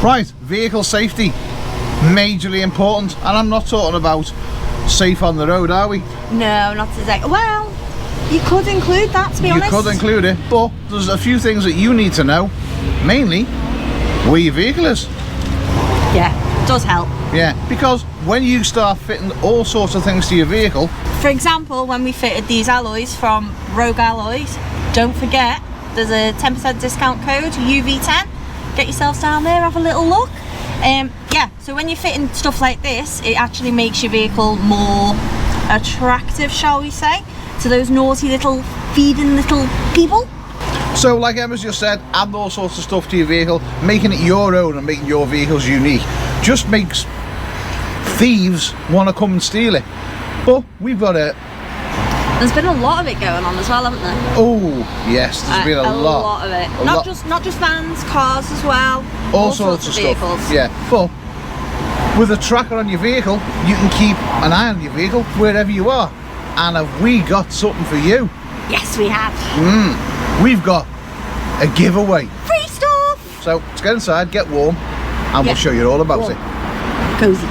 Right, vehicle safety, majorly important, and I'm not talking about safe on the road, are we? No, not today. Well, you could include that, to be honest. You could include it, but there's a few things that you need to know, mainly where your vehicle is. Yeah, it does help. Yeah, because when you start fitting all sorts of things to your vehicle... For example, when we fitted these alloys from Rogue Alloys, don't forget, there's a 10% discount code, UV10. Get yourselves down there, have a little look. Yeah, so when you're fitting stuff like this, it actually makes your vehicle more attractive, shall we say, to those naughty little feeding little people. So like Emma's just said, add all sorts of stuff to your vehicle, making it your own and making your vehicles unique just makes thieves want to come and steal it. But we've got a... There's been a lot of it going on as well, haven't there? Oh yes, there's been a lot of it. Not just vans, cars as well. All sorts of vehicles. Stuff. Yeah, but with a tracker on your vehicle, you can keep an eye on your vehicle wherever you are. And have we got something for you? Yes, we have. We've got a giveaway. Free stuff! So let's get inside, get warm, and we'll show you all about it. Cozy.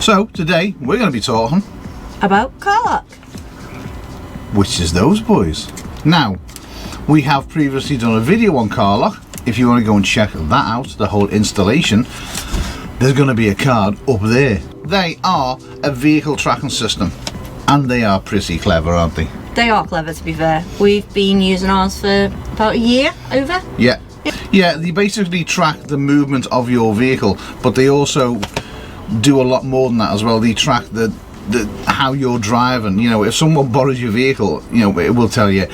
So today we're going to be talking about carlock. Which is those boys. Now, we have previously done a video on carlock. If you want to go and check that out, the whole installation, there's going to be a card up there. They are a vehicle tracking system, and they are pretty clever, aren't they? They are clever, to be fair. We've been using ours for about a year, over. Yeah. Yeah, they basically track the movement of your vehicle, but they also do a lot more than that as well. They track the how you're driving. You know, if someone borrows your vehicle, you know, it will tell you,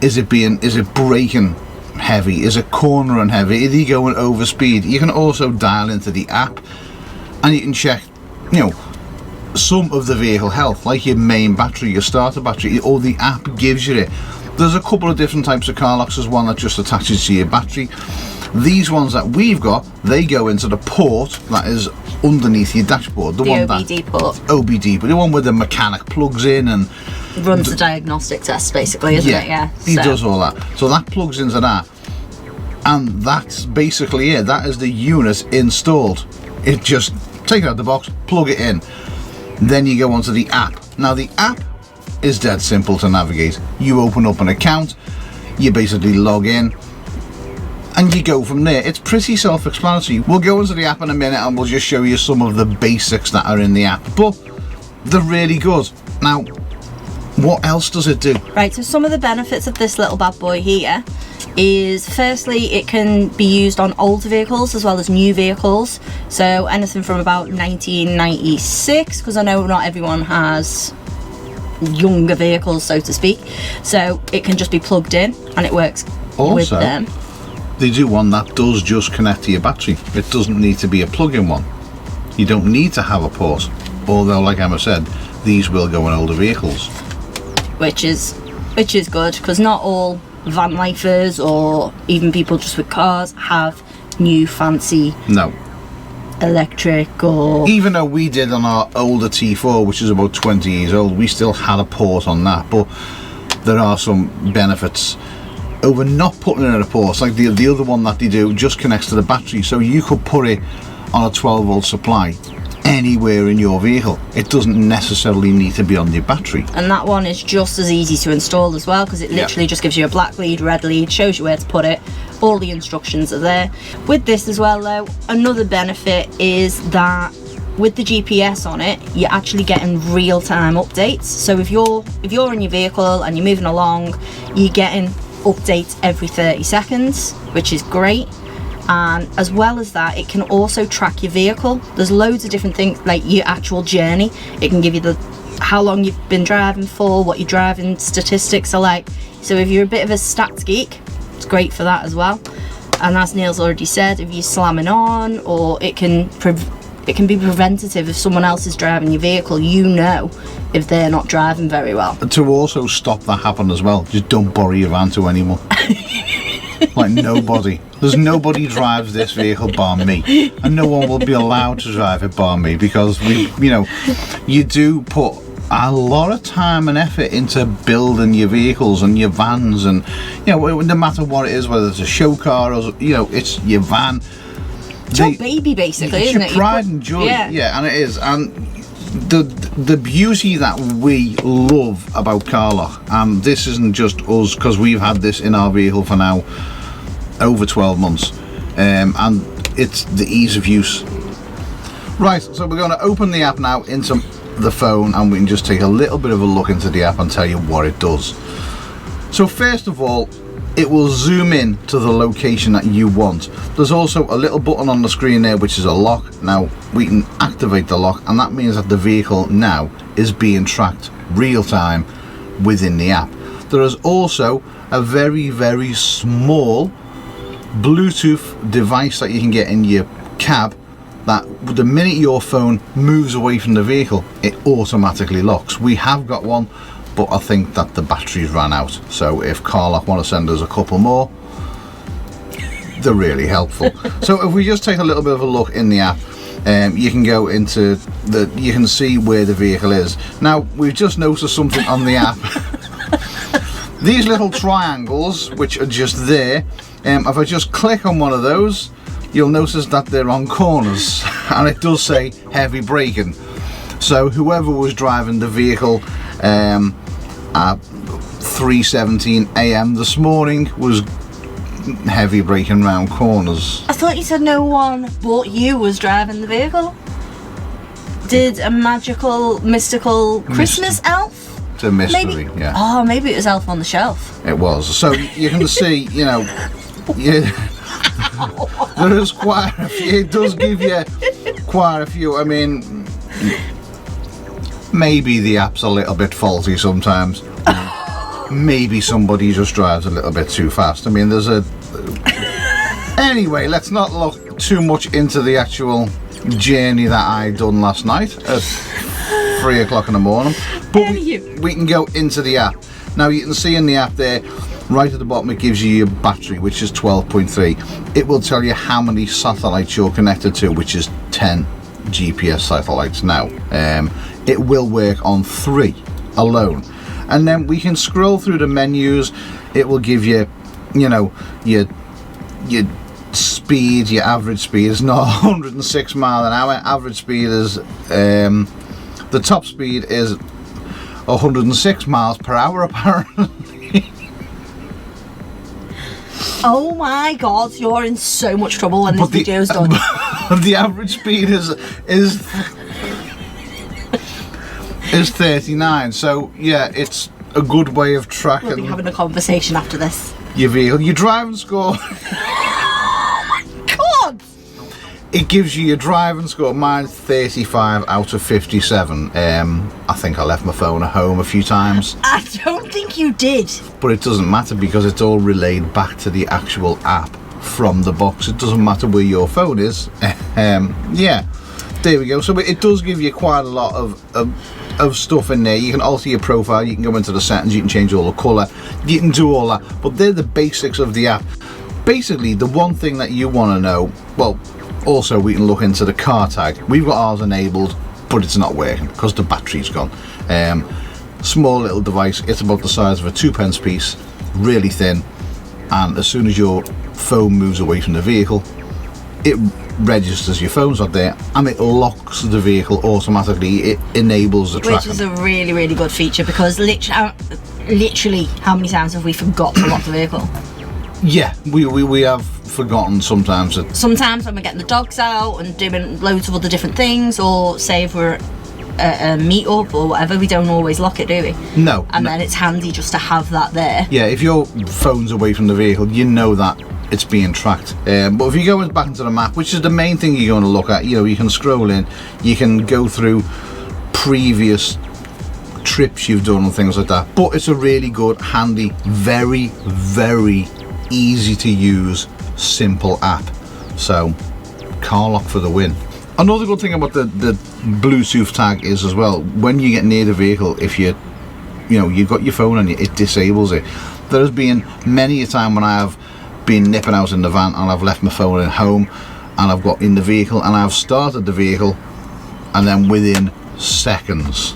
is it braking heavy, is it cornering heavy, is he going over speed. You can also dial into the app and you can check, you know, some of the vehicle health, like your main battery, your starter battery, or the app gives you it. There's a couple of different types of carlocks. There's one that just attaches to your battery. These ones that we've got, they go into the port that is underneath your dashboard. The one OBD port. OBD, but the one where the mechanic plugs in and runs the diagnostic test, basically, isn't it? Yeah. He does all that. So that plugs into that, and that's basically it. That is the unit installed. It just take it out of the box, plug it in. Then you go onto the app. Now the app is dead simple to navigate. You open up an account, you basically log in, and you go from there. It's pretty self-explanatory. We'll go into the app in a minute and we'll just show you some of the basics that are in the app, but they're really good. Now, what else does it do? Right, so some of the benefits of this little bad boy here is, firstly, it can be used on older vehicles as well as new vehicles. So anything from about 1996, because I know not everyone has younger vehicles, so to speak. So it can just be plugged in and it works with them. They do one that does just connect to your battery. It doesn't need to be a plug-in one. You don't need to have a port. Although, like Emma said, these will go in older vehicles. Which is good, because not all Vanlifers or even people just with cars have new fancy electric or... Even though we did on our older T4, which is about 20 years old, we still had a port on that, but there are some benefits over not putting it in a port. Like the other one that they do just connects to the battery, so you could put it on a 12 volt supply anywhere in your vehicle. It doesn't necessarily need to be on your battery. And that one is just as easy to install as well, because it literally just gives you a black lead, red lead, shows you where to put it, all the instructions are there. With this as well though, another benefit is that with the GPS on it, you're actually getting real-time updates. So if you're in your vehicle and you're moving along, you're getting updates every 30 seconds, which is great. And as well as that, it can also track your vehicle. There's loads of different things, like your actual journey. It can give you how long you've been driving for, what your driving statistics are like. So if you're a bit of a stats geek, it's great for that as well. And as Neil's already said, if you're slamming on, or it can be preventative if someone else is driving your vehicle, you know if they're not driving very well. To also stop that happening as well, just don't borrow your van to anyone. Like nobody. There's nobody drives this vehicle bar me, and no one will be allowed to drive it bar me, because you do put a lot of time and effort into building your vehicles and your vans, and no matter what it is, whether it's a show car or it's your van. It's your baby, basically, it's isn't your it? pride and joy. Yeah, and it is. And the beauty that we love about carlock, and this isn't just us, because we've had this in our vehicle for now over 12 months, and it's the ease of use. Right, so we're going to open the app now into the phone, and we can just take a little bit of a look into the app and tell you what it does. So first of all, it will zoom in to the location that you want. There's also a little button on the screen there which is a lock. Now we can activate the lock, and that means that the vehicle now is being tracked real time within the app. There is also a very, very small Bluetooth device that you can get in your cab, that the minute your phone moves away from the vehicle, it automatically locks. We have got one, but I think that the batteries ran out, so if carlock want to send us a couple more, they're really helpful. So if we just take a little bit of a look in the app, you can go into you can see where the vehicle is. Now we've just noticed something on the app. These little triangles which are just there, if I just click on one of those, you'll notice that they're on corners, and it does say heavy braking. So whoever was driving the vehicle at 3:17 a.m. this morning was heavy braking round corners. I thought you said no one but you was driving the vehicle. Did a mystical Christmas elf? It's a mystery, maybe, yeah. Oh, maybe it was Elf on the Shelf. It was. So you can see, there is quite a few. It does give you quite a few. I mean, maybe the app's a little bit faulty sometimes. Maybe somebody just drives a little bit too fast. I mean, there's a... Anyway, let's not look too much into the actual journey that I done last night at 3 o'clock in the morning. But we can go into the app. Now you can see in the app there, right at the bottom, it gives you your battery, which is 12.3. It will tell you how many satellites you're connected to, which is 10 GPS satellites now. It will work on 3 alone. And then we can scroll through the menus. It will give you, your speed. Your average speed is not 106 mile an hour. Average speed is, the top speed is 106 miles per hour apparently. Oh my god, you're in so much trouble when this video's done. The average speed is 39, so yeah, it's a good way of tracking. We'll be having a conversation after this. Your vehicle, your driving score. Oh my god! It gives you your driving score. Mine's 35 out of 57. I think I left my phone at home a few times. I don't think you did. But it doesn't matter because it's all relayed back to the actual app from the box. It doesn't matter where your phone is. Yeah, there we go. So it does give you quite a lot of stuff in there. You can alter your profile, you can go into the settings, you can change all the colour, you can do all that. But they're the basics of the app. Basically, the one thing that you want to know, well, also we can look into the car tag. We've got ours enabled, but it's not working because the battery's gone. Small little device, it's about the size of a 2p piece, really thin, and as soon as your phone moves away from the vehicle, it registers your phone's not there and it locks the vehicle automatically. It enables the tracking. Which is a really, really good feature, because literally how many times have we forgot to lock the vehicle? Yeah, we have forgotten sometimes. Sometimes when we're getting the dogs out and doing loads of other different things, or say if we're a meet up or whatever, we don't always lock it, do we? No. And then it's handy just to have that there. Yeah, if your phone's away from the vehicle, you know that it's being tracked. But if you go back into the map, which is the main thing you're going to look at, you can scroll in, you can go through previous trips you've done and things like that. But it's a really good, handy, very, very easy to use, simple app. So carlock for the win. Another good thing about the Bluetooth tag is as well, when you get near the vehicle, if you've got your phone on you, it disables it. There has been many a time when I have been nipping out in the van and I've left my phone at home and I've got in the vehicle and I've started the vehicle, and then within seconds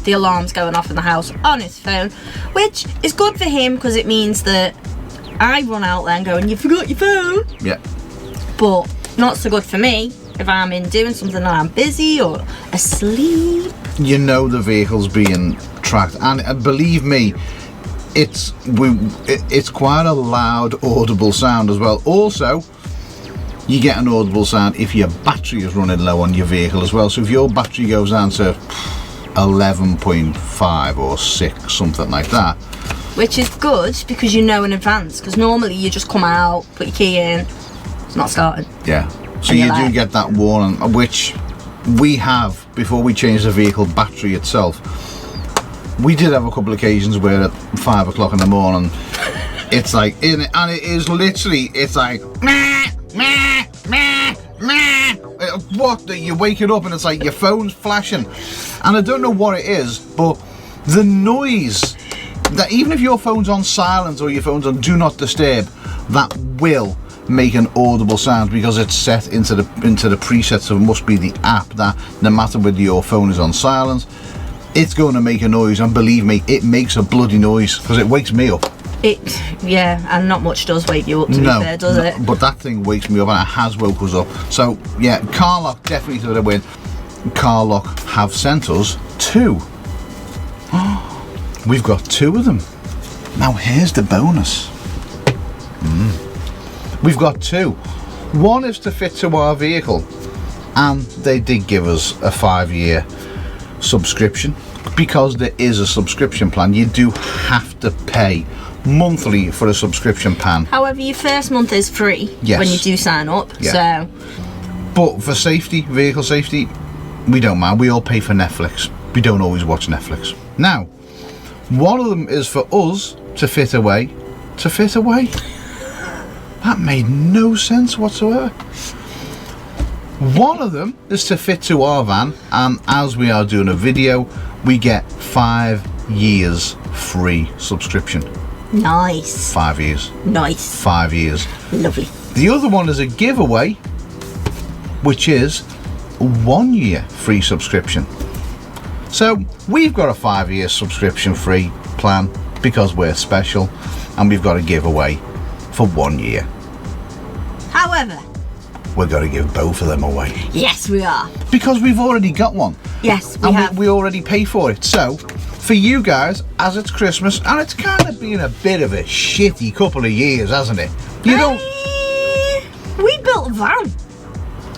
the alarm's going off in the house on his phone, which is good for him because it means that I run out there and go, and you forgot your phone. Yeah. But not so good for me if I'm in doing something and I'm busy or asleep. You know the vehicle's being tracked, and believe me, it's quite a loud, audible sound as well. Also, you get an audible sound if your battery is running low on your vehicle as well. So if your battery goes down to 11.5 or 6, something like that, which is good because you know in advance, because normally you just come out, put your key in, it's not starting. Yeah, so you do get that warning, which we have before we change the vehicle battery itself. We did have a couple of occasions where at 5 o'clock in the morning it's like and it is literally, it's like meh, meh, meh, meh. What, that you're waking up and it's like your phone's flashing, and I don't know what it is, but the noise, that even if your phone's on silent or your phone's on do not disturb, that will make an audible sound because it's set into the preset. So it must be the app that no matter whether your phone is on silent, it's going to make a noise. And believe me, it makes a bloody noise because it wakes me up. Yeah, and not much does wake you up, to be fair, does it? But that thing wakes me up, and it has woke us up. So yeah, Carlock definitely to the win. Carlock have sent us 2. We've got 2 of them. Now here's the bonus. We've got 2. One is to fit to our vehicle, and they did give us a 5-year subscription. Because there is a subscription plan, you do have to pay monthly for a subscription plan. However, your first month is free when you do sign up. Yeah. So, but for safety, vehicle safety, we don't mind. We all pay for Netflix. We don't always watch Netflix. Now, one of them is for us to fit away. To fit away? That made no sense whatsoever. One of them is to fit to our van, and as we are doing a video, we get 5 years free subscription. Nice. 5 years. Nice. 5 years. Lovely. The other one is a giveaway, which is a 1 year free subscription. So we've got a 5-year subscription free plan because we're special, and we've got a giveaway for 1 year. However, we're going to give both of them away. Yes, we are. Because we've already got one. Yes, we have. We already pay for it. So, for you guys, as it's Christmas, and it's kind of been a bit of a shitty couple of years, hasn't it? You don't... We built a van.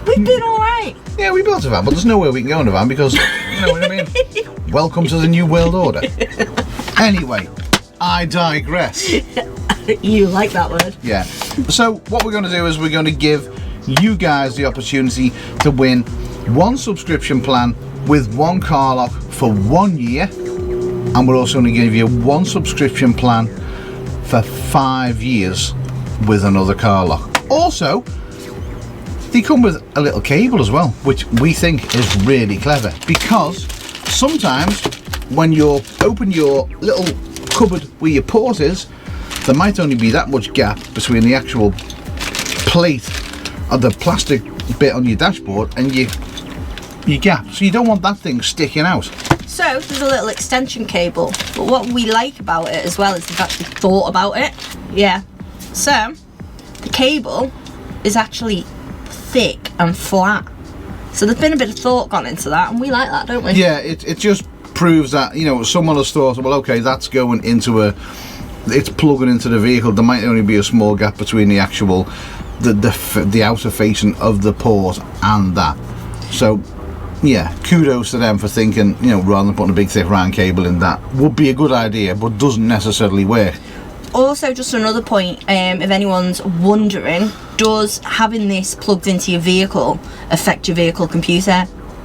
We've been alright. Yeah, we built a van, but there's nowhere we can go in a van because, you know what I mean? Welcome to the New World Order. Anyway, I digress. You like that word. Yeah. So, what we're going to do is we're going to give you guys the opportunity to win 1 subscription plan with 1 Carlock for 1 year, and we're also going to give you 1 subscription plan for 5 years with another Carlock. Also, they come with a little cable as well, which we think is really clever, because sometimes when you open your little cupboard where your port is, there might only be that much gap between the actual plate of the plastic bit on your dashboard and your gap, so you don't want that thing sticking out. So there's a little extension cable, but what we like about it as well is they've actually thought about it. Yeah, so the cable is actually thick and flat, so there's been a bit of thought gone into that, and we like that, don't we? Yeah, it just proves that, you know, someone has thought, well, okay, that's going into it's plugging into the vehicle. There might only be a small gap between the actual the outer facing of the port and that. So yeah, kudos to them for thinking, you know, rather than putting a big thick round cable in, that would be a good idea, but doesn't necessarily work. Also, just another point, if anyone's wondering, does having this plugged into your vehicle affect your vehicle computer?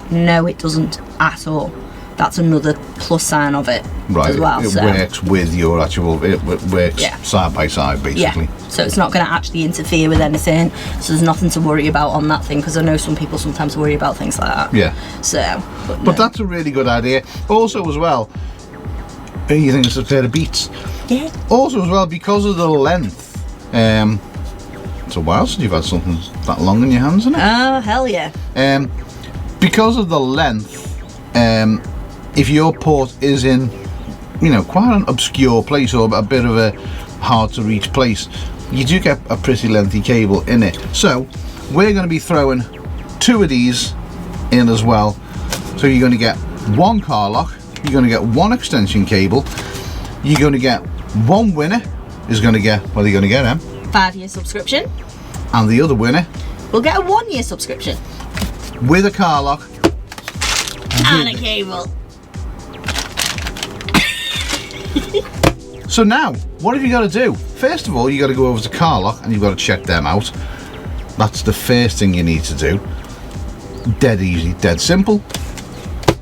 No, it doesn't at all. That's another plus sign of it, right, as well. It works with your actual, it works side by side, basically. Yeah, so it's not going to actually interfere with anything, so there's nothing to worry about on that thing, because I know some people sometimes worry about things like that. Yeah. So, but that's a really good idea. Also as well, you think it's a pair of Beats? Yeah. Also as well, because of the length, it's a while since you've had something that long in your hands, isn't it? Oh, hell yeah. Because of the length, if your port is in, you know, quite an obscure place or a bit of a hard to reach place, you do get a pretty lengthy cable in it. So we're going to be throwing 2 of these in as well. So you're going to get 1 car lock, you're going to get 1 extension cable, you're going to get 1 winner is going to get, what are you going to get, Em? 5-year subscription. And the other winner We'll get a 1-year subscription. with a car lock And a cable. So now, what have you got to do? First of all, you got to go over to Carlock and you've got to check them out. That's the first thing you need to do. Dead easy, dead simple.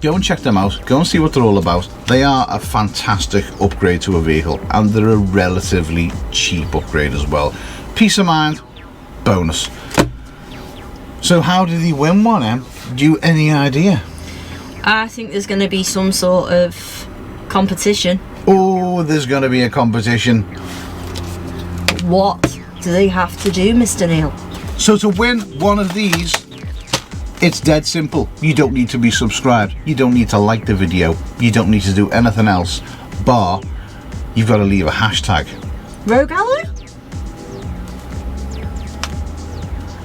Go and check them out. Go and see what they're all about. They are a fantastic upgrade to a vehicle, and they're a relatively cheap upgrade as well. Peace of mind, bonus. So how did he win one, Em? Do you any idea? I think there's going to be some sort of competition. Oh, there's going to be a competition. What do they have to do, Mr. Neil? So to win one of these, it's dead simple. You don't need to be subscribed. You don't need to like the video. You don't need to do anything else. Bar, you've got to leave a hashtag. Rogue Alloy?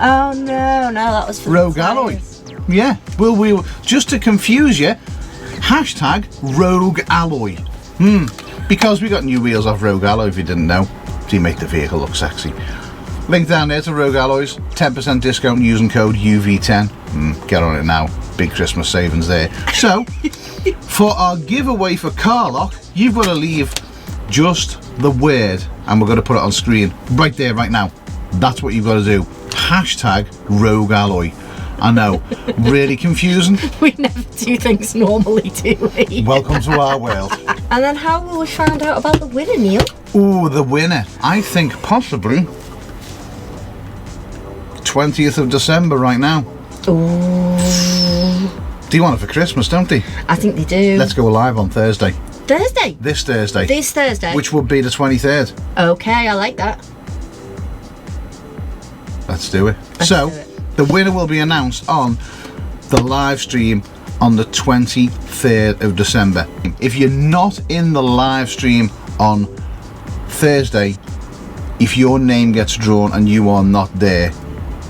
Oh no, that was for Rogue the Alloy. tires. Yeah. Well, we just to confuse you, hashtag Rogue Alloy. Because we got new wheels off Rogue Alloy, if you didn't know, to make the vehicle look sexy. Link down there to Rogue Alloys, 10% discount using code UV10. Get on it now, big Christmas savings there. So, for our giveaway for Carlock, you've got to leave just the word, and we're going to put it on screen right there, right now. That's what you've got to do. Hashtag Rogue Alloy. I know, really confusing. We never do things normally, do we? Welcome to our world. And then how will we find out about the winner, Neil? Ooh, the winner. I think possibly 20th of December right now. Ooh. Do you want it for Christmas, don't they? I think they do. Let's go live on Thursday. Thursday? This Thursday. This Thursday? Which would be the 23rd. Okay, I like that. Let's do it. Let's So, do it. the winner will be announced on the live stream on the 23rd of December. If you're not in the live stream on Thursday, if your name gets drawn and you are not there,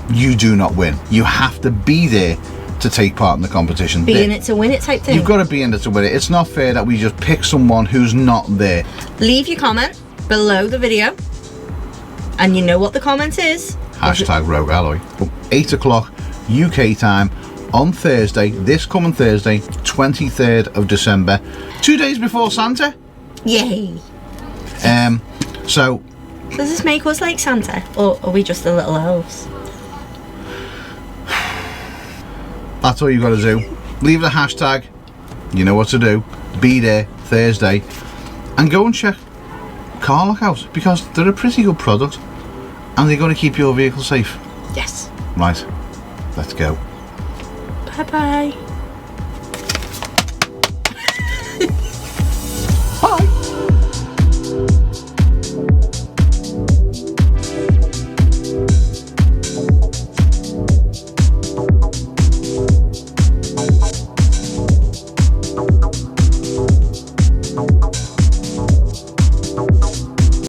you do not win. You have to be there to take part in the competition. Be in it to win it type thing. You've got to be in it to win it. It's not fair that we just pick someone who's not there. Leave your comment below the video. And you know what the comment is. Hashtag Rogue Alloy. 8 o'clock UK time on Thursday, this coming Thursday, 23rd of December. 2 days before Santa. Yay. So Does this make us like Santa? Or are we just the little elves? that's all you've got to do. Leave the hashtag. You know what to do. Be there Thursday. And go and check Carlock out, because they're a pretty good product. And they're going to keep your vehicle safe. Yes. Right. Let's go. Bye bye.